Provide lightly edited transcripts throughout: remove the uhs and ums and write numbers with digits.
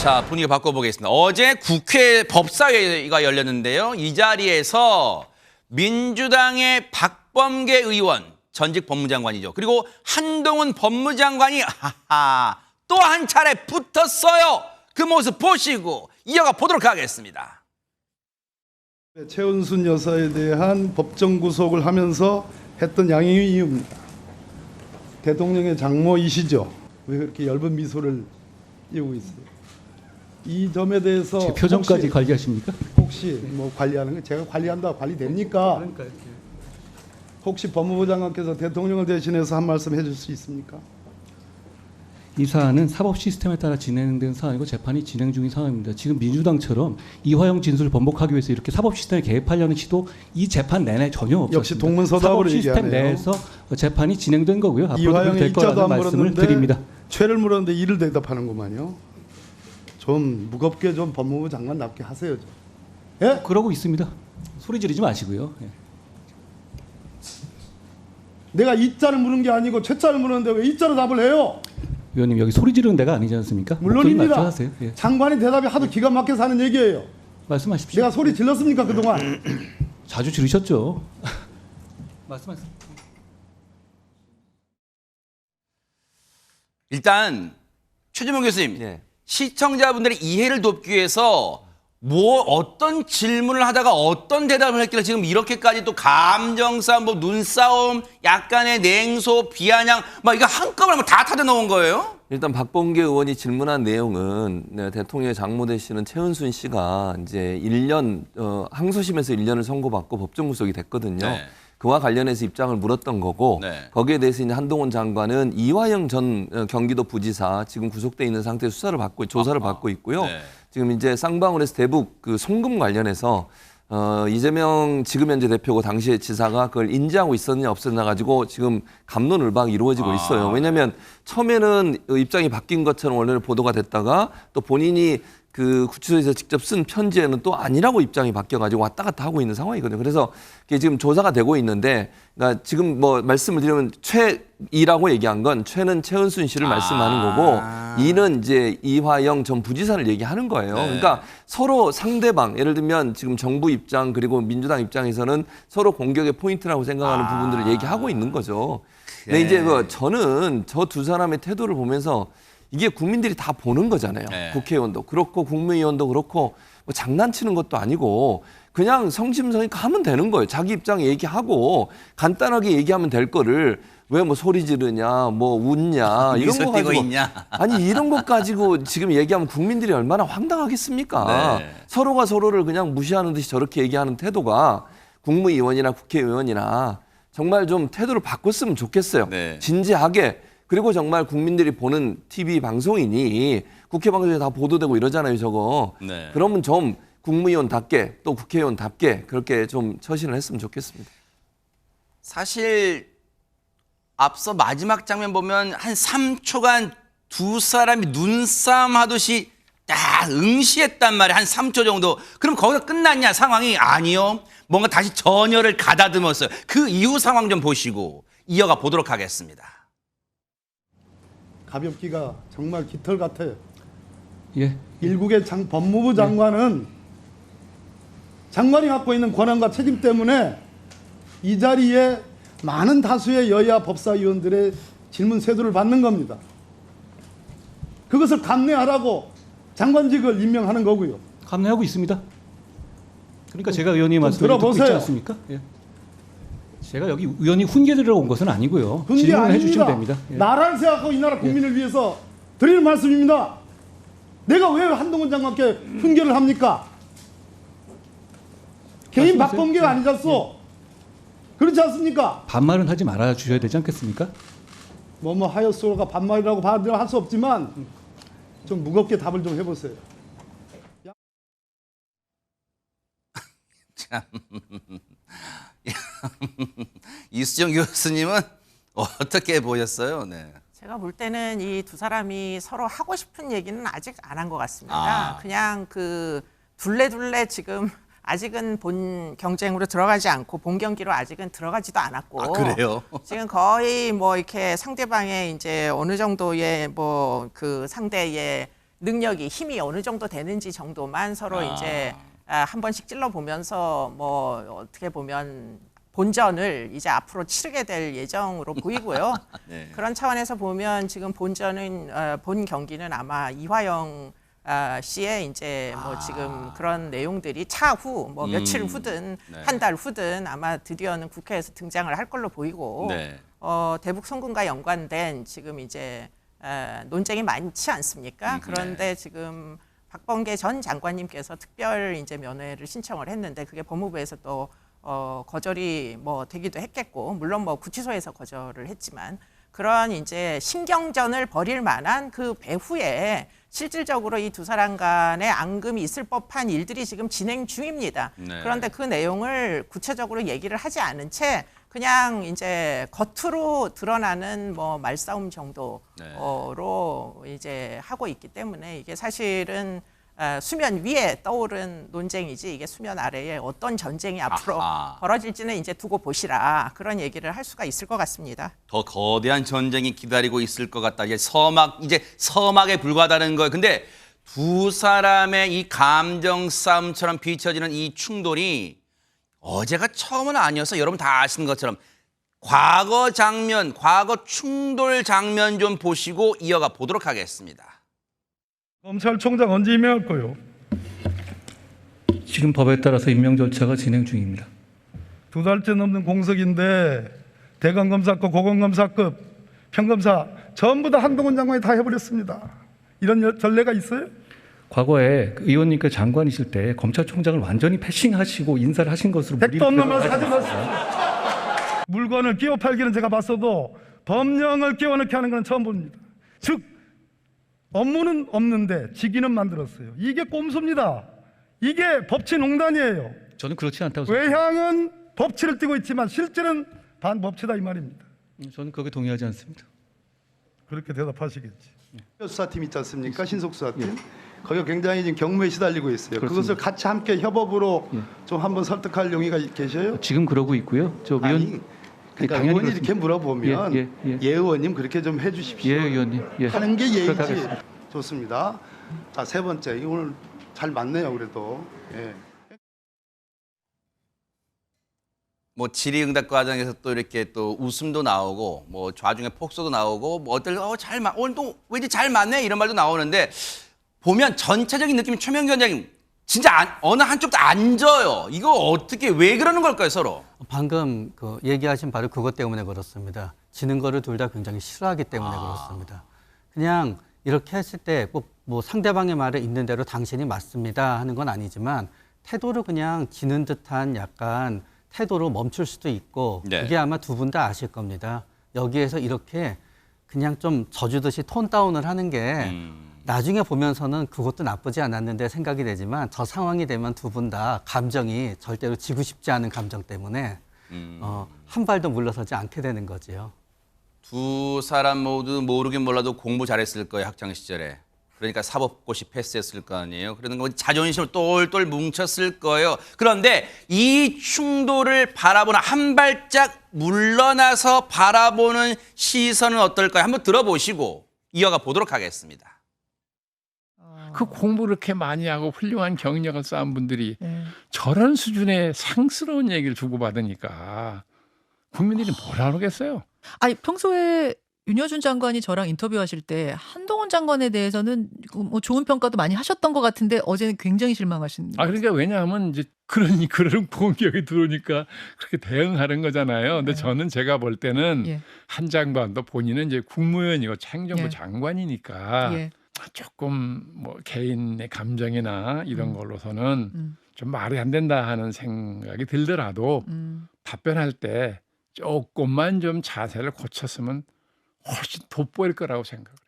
자, 분위기 바꿔보겠습니다. 어제 국회 법사위가 열렸는데요. 이 자리에서 민주당의 박범계 의원, 전직 법무장관이죠. 그리고 한동훈 법무장관이 또 한 차례 붙었어요. 그 모습 보시고 이어가 보도록 하겠습니다. 최은순 여사에 대한 법정 구속을 하면서 했던 양형의 이유입니다. 대통령의 장모이시죠. 왜 그렇게 엷은 미소를 띄우고 있어요? 이 점에 대해서 제 표정까지 관리하십니까? 혹시 뭐 관리하는 거 제가 관리한다 관리됩니까? 그러니까 혹시 법무부 장관께서 대통령을 대신해서 한 말씀 해줄 수 있습니까? 이 사안은 사법 시스템에 따라 진행된 사안이고 재판이 진행 중인 상황입니다. 지금 민주당처럼 이화영 진술을 번복하기 위해서 이렇게 사법 시스템에 개입하려는 시도 이 재판 내내 전혀 없었습니다. 역시 동문서답으로 사법 시스템 얘기하네요. 내에서 재판이 진행된 거고요. 앞으로도 이화영이 될 이자도 거라는 안 말씀을 물었는데 드립니다. 죄를 물었는데 이를 대답하는구만요. 좀 무겁게 좀 법무부 장관답게 하세요. 좀. 예? 그러고 있습니다. 소리 지르지 마시고요. 예. 내가 이자를 물은 게 아니고 최자를 물었는데 왜 이자로 답을 해요? 의원님 여기 소리 지르는 데가 아니지 않습니까? 물론입니다. 하세요. 예. 장관이 대답이 하도 기가 막혀서 하는 얘기예요. 말씀하십시오. 내가 소리 질렀습니까 그동안? 자주 지르셨죠. 말씀하세요. 일단 최재명 교수님, 네. 시청자분들의 이해를 돕기 위해서 어떤 질문을 하다가 어떤 대답을 했길래 지금 이렇게까지 또 감정싸움, 눈싸움, 약간의 냉소, 비아냥 막 이거 한꺼번에 다 타져 넣은 거예요? 일단 박범계 의원이 질문한 내용은 대통령의 장모 되시는 최은순 씨가 이제 1년 항소심에서 1년을 선고받고 법정 구속이 됐거든요. 네. 그와 관련해서 입장을 물었던 거고 네. 거기에 대해서 이제 한동훈 장관은 이화영 전 경기도 부지사 지금 구속돼 있는 상태에서 조사를 받고 있고요. 네. 지금 이제 쌍방울에서 대북 그 송금 관련해서 이재명 지금 현재 대표고 당시에 지사가 그걸 인지하고 있었냐 없었냐 가지고 지금 갑론을박이 이루어지고 있어요. 왜냐하면 처음에는 입장이 바뀐 것처럼 원래 보도가 됐다가 또 본인이 그 구치소에서 직접 쓴 편지에는 또 아니라고 입장이 바뀌어가지고 왔다 갔다 하고 있는 상황이거든요. 그래서 이게 지금 조사가 되고 있는데, 그러니까 지금 뭐 말씀을 드리면 최이라고 얘기한 건 최는 최은순 씨를 말씀하는 거고, 이는 이제 이화영 전 부지사를 얘기하는 거예요. 네. 그러니까 서로 상대방, 예를 들면 지금 정부 입장 그리고 민주당 입장에서는 서로 공격의 포인트라고 생각하는 부분들을 얘기하고 있는 거죠. 근데 이제 저는 저 두 사람의 태도를 보면서 이게 국민들이 다 보는 거잖아요. 네. 국회의원도 그렇고 국무위원도 그렇고 뭐 장난치는 것도 아니고 그냥 성심성의껏 하면 되는 거예요. 자기 입장 얘기하고 간단하게 얘기하면 될 거를 왜 뭐 소리 지르냐, 뭐 웃냐 이런 미소 거 띄고 가지고 있냐. 아니 이런 것 가지고 지금 얘기하면 국민들이 얼마나 황당하겠습니까? 네. 서로가 서로를 그냥 무시하는 듯이 저렇게 얘기하는 태도가 국무위원이나 국회의원이나 정말 좀 태도를 바꿨으면 좋겠어요. 네. 진지하게. 그리고 정말 국민들이 보는 TV 방송이니 국회 방송에 다 보도되고 이러잖아요, 저거. 네. 그러면 좀 국무위원답게 또 국회의원답게 그렇게 좀 처신을 했으면 좋겠습니다. 사실 앞서 마지막 장면 보면 한 3초간 두 사람이 눈싸움 하듯이 딱 응시했단 말이에요. 한 3초 정도. 그럼 거기서 끝났냐 상황이? 아니요. 뭔가 다시 전열을 가다듬었어요. 그 이후 상황 좀 보시고 이어가 보도록 하겠습니다. 가볍기가 정말 깃털 같아요. 예. 일국의 법무부 장관은 장관이 갖고 있는 권한과 책임 때문에 이 자리에 많은 다수의 여야 법사위원들의 질문 세도를 받는 겁니다. 그것을 감내하라고 장관직을 임명하는 거고요. 감내하고 있습니다. 그러니까 제가 의원님 말씀을 듣고 있지 들어보세요. 않습니까? 예. 제가 여기 의원이 훈계 들으러 온 것은 아니고요. 훈계 질문을 해주시면 아닙니다. 됩니다. 예. 나라를 생각하고 이 나라 국민을 위해서 드리는 말씀입니다. 내가 왜 한동훈 장관께 훈계를 합니까? 개인 말씀하세요. 박범계가 아니잖소. 그렇지 않습니까? 반말은 하지 말아 주셔야 되지 않겠습니까? 뭐뭐 하였소가 반말이라고 할 수 없지만 좀 무겁게 답을 좀 해보세요. 참. 이수정 교수님은 어떻게 보셨어요? 네. 제가 볼 때는 이 두 사람이 서로 하고 싶은 얘기는 아직 안 한 것 같습니다. 아. 그냥 그 둘레둘레 지금 아직은 본 경쟁으로 들어가지 않고 본 경기로 아직은 들어가지도 않았고. 아, 그래요? 지금 거의 뭐 이렇게 상대방의 이제 어느 정도의 뭐 그 상대의 능력이 힘이 어느 정도 되는지 정도만 서로 이제 한 번씩 찔러 보면서 뭐 어떻게 보면 본전을 이제 앞으로 치르게 될 예정으로 보이고요. 네. 그런 차원에서 보면 지금 본전은 본 경기는 아마 이화영 씨의 이제 뭐 지금 그런 내용들이 차후 뭐 며칠 후든 네. 한 달 후든 아마 드디어는 국회에서 등장을 할 걸로 보이고 네. 대북 송금과 연관된 지금 이제 논쟁이 많지 않습니까? 그런데 지금 박범계 전 장관님께서 특별 이제 면회를 신청을 했는데 그게 법무부에서 또 거절이 뭐 되기도 했겠고 물론 뭐 구치소에서 거절을 했지만 그런 이제 신경전을 벌일 만한 그 배후에 실질적으로 이 두 사람 간의 앙금이 있을 법한 일들이 지금 진행 중입니다. 네. 그런데 그 내용을 구체적으로 얘기를 하지 않은 채 그냥 이제 겉으로 드러나는 뭐 말싸움 정도로 이제 하고 있기 때문에 이게 사실은 수면 위에 떠오른 논쟁이지 이게 수면 아래에 어떤 전쟁이 앞으로 벌어질지는 이제 두고 보시라 그런 얘기를 할 수가 있을 것 같습니다. 더 거대한 전쟁이 기다리고 있을 것 같다. 이제 서막에 불과하다는 거예요. 근데 두 사람의 이 감정 싸움처럼 비춰지는 이 충돌이 어제가 처음은 아니어서 여러분 다 아시는 것처럼 과거 충돌 장면 좀 보시고 이어가 보도록 하겠습니다. 검찰총장 언제 임명할 거요? 지금 법에 따라서 임명 절차가 진행 중입니다. 2달째 넘는 공석인데 대검검사급, 고검검사급, 평검사 전부 다 한동훈 장관이 다 해버렸습니다. 이런 전례가 있어요? 과거에 그 의원님께서 장관이실 때 검찰총장을 완전히 패싱하시고 인사를 하신 것으로 백도 없는 말 하지 마세요. 물건을 끼워 팔기는 제가 봤어도 법령을 끼워 넣게 하는 건 처음 봅니다. 즉 업무는 없는데 직위는 만들었어요. 이게 꼼수입니다. 이게 법치농단이에요. 저는 그렇지 않다고 생각합니다. 외향은 법치를 띠고 있지만 실제는 반법치다 이 말입니다. 저는 거기에 동의하지 않습니다. 그렇게 대답하시겠지. 수사팀 있지 않습니까? 신속수사팀. 거기가 굉장히 지금 경무에 시달리고 있어요. 그렇습니다. 그것을 같이 함께 협업으로 좀 한번 설득할 용의가 계셔요? 지금 그러고 있고요. 저 위원 아니, 그러니까 당연히 의원이 그렇습니다. 이렇게 물어보면 예, 예. 의원님 그렇게 좀 해주십시오. 예, 의원님. 예. 하는 게 그렇게 예의지. 하겠습니다. 좋습니다. 자, 세 번째. 이거 오늘 잘 맞네요. 그래도. 예. 뭐 질의응답 과정에서 또 이렇게 또 웃음도 나오고 뭐 좌중에 폭소도 나오고 뭐 오늘 또 왠지 잘 맞네 이런 말도 나오는데 보면 전체적인 느낌이 최명기 원장님 진짜 어느 한쪽도 안 져요. 이거 어떻게 왜 그러는 걸까요 서로? 방금 그 얘기하신 바로 그것 때문에 그렇습니다. 지는 거를 둘 다 굉장히 싫어하기 때문에 그렇습니다. 그냥 이렇게 했을 때 뭐 상대방의 말에 있는 대로 당신이 맞습니다 하는 건 아니지만 태도를 그냥 지는 듯한 약간 태도로 멈출 수도 있고 네. 그게 아마 두 분 다 아실 겁니다. 여기에서 이렇게 그냥 좀 져주듯이 톤 다운을 하는 게 나중에 보면서는 그것도 나쁘지 않았는데 생각이 되지만 저 상황이 되면 두 분 다 감정이 절대로 지고 싶지 않은 감정 때문에 한 발도 물러서지 않게 되는 거지요. 두 사람 모두 모르긴 몰라도 공부 잘했을 거예요 학창 시절에. 그러니까 사법고시 패스했을 거 아니에요. 그러는 건 자존심을 똘똘 뭉쳤을 거예요. 그런데 이 충돌을 바라보는 한 발짝 물러나서 바라보는 시선은 어떨까요? 한번 들어보시고 이어가 보도록 하겠습니다. 그 공부를 그렇게 많이 하고 훌륭한 경력을 쌓은 분들이 저런 수준의 상스러운 얘기를 주고받으니까 국민들이 뭐라 그러겠어요? 아니 평소에 윤여준 장관이 저랑 인터뷰하실 때 한동훈 장관에 대해서는 뭐 좋은 평가도 많이 하셨던 것 같은데 어제는 굉장히 실망하신. 그러니까 왜냐하면 이제 그런 공격이 들어오니까 그렇게 대응하는 거잖아요. 근데 저는 제가 볼 때는 예. 한 장관도 본인은 이제 국무위원이고 행정부 예. 장관이니까 예. 조금 뭐 개인의 감정이나 이런 걸로서는 좀 말이 안 된다 하는 생각이 들더라도 답변할 때 조금만 좀 자세를 고쳤으면 훨씬 돋보일 거라고 생각을 해요.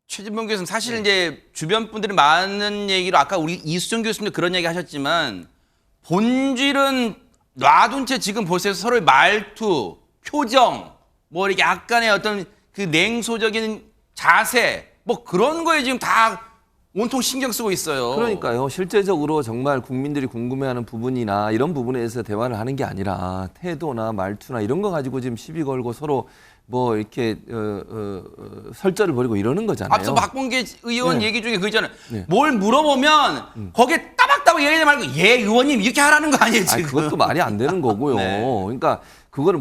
최진봉 교수님 사실 이제 주변 분들이 많은 얘기로 아까 우리 이수정 교수님도 그런 얘기 하셨지만 본질은 놔둔 채 지금 보세요. 서로의 말투, 표정, 뭐 이렇게 약간의 어떤 그 냉소적인 자세 뭐 그런 거에 지금 다 온통 신경 쓰고 있어요. 그러니까요. 실제적으로 정말 국민들이 궁금해하는 부분이나 이런 부분에 대해서 대화를 하는 게 아니라 태도나 말투나 이런 거 가지고 지금 시비 걸고 서로 뭐 이렇게 설전을 벌이고 이러는 거잖아요. 앞서 박범계 의원 네. 얘기 중에 그 있잖아요. 네. 뭘 물어보면 거기에 따박따박 얘기하지 말고 예 의원님 이렇게 하라는 거 아니에요 지금? 아니, 그것도 말이 안 되는 거고요. 네. 그러니까 그거를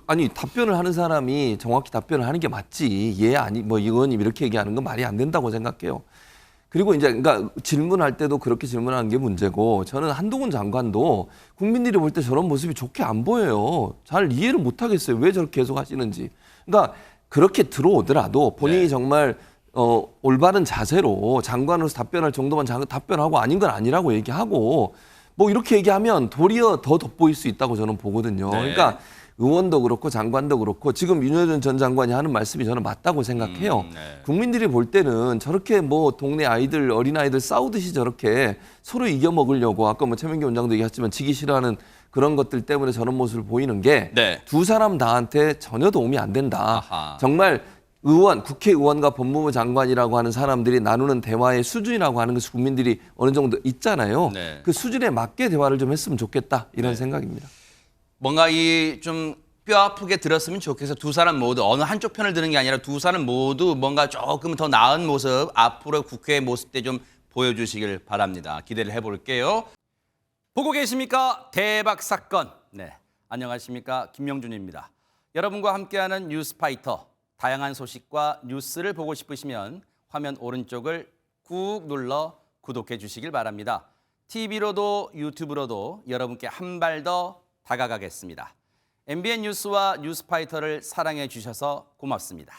아니 답변을 하는 사람이 정확히 답변을 하는 게 맞지. 예 아니 뭐 의원님 이렇게 얘기하는 건 말이 안 된다고 생각해요. 그리고 이제 그러니까 질문할 때도 그렇게 질문하는 게 문제고 저는 한동훈 장관도 국민들이 볼 때 저런 모습이 좋게 안 보여요. 잘 이해를 못 하겠어요. 왜 저렇게 계속 하시는지. 그러니까 그렇게 들어오더라도 본인이 네. 정말 올바른 자세로 장관으로서 답변할 정도만 답변하고 아닌 건 아니라고 얘기하고 뭐 이렇게 얘기하면 도리어 더 돋보일 수 있다고 저는 보거든요. 네. 그러니까 의원도 그렇고 장관도 그렇고 지금 윤여준 전 장관이 하는 말씀이 저는 맞다고 생각해요. 네. 국민들이 볼 때는 저렇게 뭐 동네 아이들 어린아이들 싸우듯이 저렇게 서로 이겨먹으려고 아까 뭐 최명기 원장도 얘기했지만 지기 싫어하는 그런 것들 때문에 저런 모습을 보이는 게 두 네. 사람 다한테 전혀 도움이 안 된다. 아하. 정말 국회의원과 법무부 장관이라고 하는 사람들이 나누는 대화의 수준이라고 하는 것이 국민들이 어느 정도 있잖아요. 네. 그 수준에 맞게 대화를 좀 했으면 좋겠다 이런 생각입니다. 뭔가 이 좀 뼈 아프게 들었으면 좋겠어. 두 사람 모두 어느 한쪽 편을 드는 게 아니라 두 사람 모두 뭔가 조금 더 나은 모습 앞으로 국회의 모습 때 좀 보여주시길 바랍니다. 기대를 해볼게요. 보고 계십니까? 대박 사건. 네, 안녕하십니까? 김명준입니다. 여러분과 함께하는 뉴스파이터. 다양한 소식과 뉴스를 보고 싶으시면 화면 오른쪽을 꾹 눌러 구독해 주시길 바랍니다. TV로도 유튜브로도 여러분께 한 발 더 다가가겠습니다. MBN 뉴스와 뉴스파이터를 사랑해 주셔서 고맙습니다.